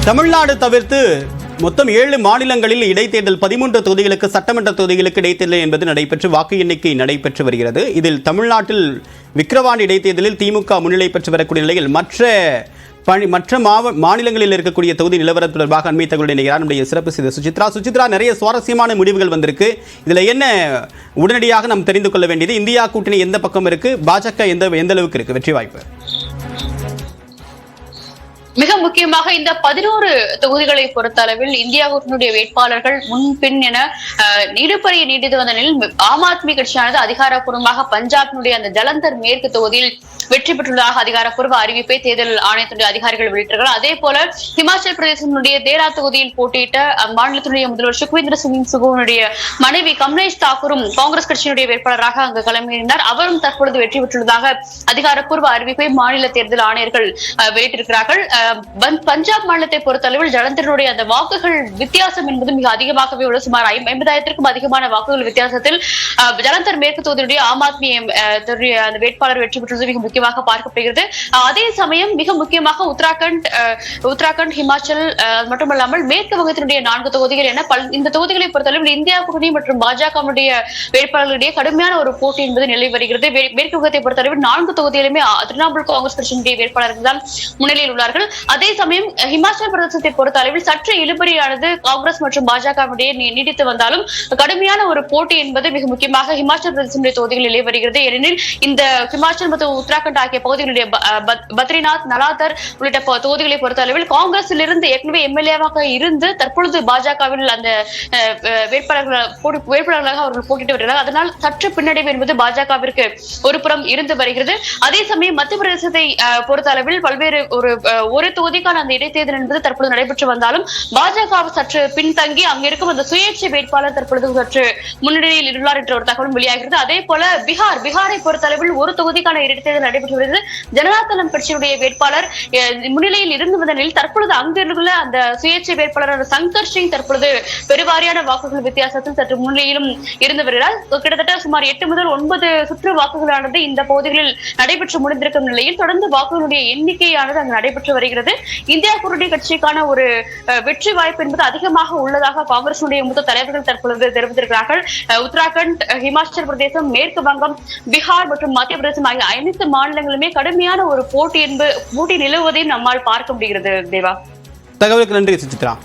தமிழ்நாடு தவிர்த்து மொத்தம் 7 மாநிலங்களில் இடைத்தேர்தல் 13 தொகுதிகளுக்கு சட்டமன்ற தொகுதிகளுக்கு இடைத்தேர்தல் என்பது நடைபெற்று வாக்கு எண்ணிக்கை நடைபெற்று வருகிறது. இதில் தமிழ்நாட்டில் விக்கிரவாண்டி இடைத்தேர்தலில் திமுக முன்னிலை பெற்று வரக்கூடிய நிலையில் மற்ற மாநிலங்களில் இருக்கக்கூடிய தொகுதி நிலவரம் தொடர்பாக அண்மை தகவல் இணைகிறார் நம்முடைய சிறப்பு செய்தி சுசித்ரா. நிறைய சுவாரஸ்யமான முடிவுகள் வந்திருக்கு. இதில் என்ன உடனடியாக நாம் தெரிந்து கொள்ள வேண்டியது, இந்தியா கூட்டணி எந்த பக்கம் இருக்கு, பாஜக எந்த அளவுக்கு இருக்கு வெற்றி வாய்ப்பு? மிக முக்கியமாக இந்த 11 தொகுதிகளை பொறுத்த அளவில் இந்தியா கூட்டணியுடைய வேட்பாளர்கள் முன்பின் என இழுபறியை நீடித்து வந்த நிலையில் ஆம் ஆத்மி கட்சியானது அதிகாரப்பூர்வமாக பஞ்சாபினுடைய அந்த ஜலந்தர் மேற்கு தொகுதியில் வெற்றி பெற்றுள்ளதாக அதிகாரப்பூர்வ அறிவிப்பை தேர்தல் ஆணையத்துடைய அதிகாரிகள் வெளியிட்டார்கள். அதே போல ஹிமாச்சல பிரதேசத்தினுடைய தேரா தொகுதியில் போட்டியிட்ட அம்மாநிலத்தினுடைய முதல்வர் சுக்வீந்திர சிங் சுகுனுடைய மனைவி கமலேஷ் தாக்கூரும் காங்கிரஸ் கட்சியினுடைய வேட்பாளராக அங்கு களமிறங்கினார். அவரும் தற்பொழுது வெற்றி பெற்றுள்ளதாக அதிகாரப்பூர்வ அறிவிப்பை மாநில தேர்தல் ஆணையர்கள் வெளியிட்டிருக்கிறார்கள். பஞ்சாப் மாநிலத்தை பொறுத்தளவில் ஜலந்தருடைய அந்த வாக்குகள் வித்தியாசம் என்பது மிக அதிகமாகவே உள்ள சுமார் 50,000க்கும் அதிகமான வாக்குகள் வித்தியாசத்தில் ஜலந்தர் மேற்கு தொகுதியுடைய ஆம் ஆத்மி அந்த வேட்பாளர் வெற்றி பெற்றது மிக முக்கியமாக பார்க்கப்படுகிறது. அதே சமயம் மிக முக்கியமாக உத்தராகண்ட் ஹிமாச்சல் மட்டுமல்லாமல் மேற்கு வங்கத்தினுடைய 4 தொகுதிகள் என இந்த தொகுதிகளை பொறுத்தளவில் இந்தியா கூட்டணி மற்றும் பாஜகவுடைய வேட்பாளர்களுடைய கடுமையான ஒரு போட்டி என்பது நிலை வருகிறது. மேற்கு வங்கத்தை பொறுத்தளவில் 4 தொகுதிகளுமே திரிணாமுல் காங்கிரஸ் கட்சியினுடைய வேட்பாளர்கள் தான் முன்னிலையில் உள்ளார்கள். அதே சமயம் ஹிமாச்சல பிரதேசத்தை பொறுத்த அளவில் சற்று இழுபறியானது காங்கிரஸ் மற்றும் பாஜகவுடைய நீடித்து வந்தாலும் கடுமையான ஒரு போட்டி என்பது மிக முக்கியமாக ஹிமாச்சல பிரதேச தொகுதிகளில் நிலை வருகிறது. ஏனெனில் இந்த ஹிமாச்சல் மற்றும் உத்தராகண்ட் ஆகிய பகுதிகளுடைய பத்ரிநாத், நலாதர் உள்ளிட்ட தொகுதிகளை பொறுத்த அளவில் காங்கிரஸில் இருந்து ஏற்கனவே எம்எல்ஏவாக இருந்து தற்பொழுது பாஜகவில் அந்த வேட்பாளர்களாக அவர்கள் போட்டிட்டு வருகிறார்கள். அதனால் சற்று பின்னடைவு என்பது பாஜகவிற்கு ஒரு புறம் இருந்து வருகிறது. அதே சமயம் மத்திய பிரதேசத்தை பொறுத்த அளவில் பல்வேறு ஒரு தொகுதிக்கான அந்த இடைத்தேர்தல் என்பது தற்பொழுது நடைபெற்று வந்தாலும் பாஜக சற்று பின்தங்கி அங்க இருக்கும் அந்த சுயேட்சை வேட்பாளர் தற்பொழுது சற்று முன்னிலையில் உள்ளார் என்ற ஒரு தகவலும் வெளியாகிறது. அதே போல பீகாரை பொறுத்தளவில் ஒரு தொகுதிக்கான இடைத்தேர்தல் நடைபெற்று வருகிறது. ஜனதாதளம் கட்சியுடைய வேட்பாளர் முன்னிலையில் இருந்து வந்த நிலையில் தற்பொழுது அங்கிருந்துள்ள அந்த சுயேட்சை வேட்பாளர் சங்கர் சிங் தற்பொழுது பெருவாரியான வாக்குகள் வித்தியாசத்தில் சற்று முன்னிலையிலும் இருந்து வருகிறார். கிட்டத்தட்ட சுமார் 8 முதல் 9 சுற்று வாக்குகளானது இந்த பகுதிகளில் நடைபெற்று முடிந்திருக்கும் நிலையில் தொடர்ந்து வாக்குகளுடைய எண்ணிக்கையானது அங்கு நடைபெற்று வருகிறது. இந்தியா கூட்டணி கட்சிக்கான ஒரு வெற்றி வாய்ப்பு என்பது அதிகமாக உள்ளதாக காங்கிரசுடைய மூத்த தலைவர்கள் தற்பொழுது தெரிவித்திருக்கிறார்கள். உத்தராகண்ட், ஹிமாச்சல பிரதேசம், மேற்கு வங்கம், பீகார் மற்றும் மத்திய பிரதேசம் ஆகிய அனைத்து மாநிலங்களுமே கடுமையான ஒரு போட்டி நிலவுவதையும் நம்மால் பார்க்க முடிகிறது. தேவா, தகவலுக்கு நன்றி சுசித்ரா.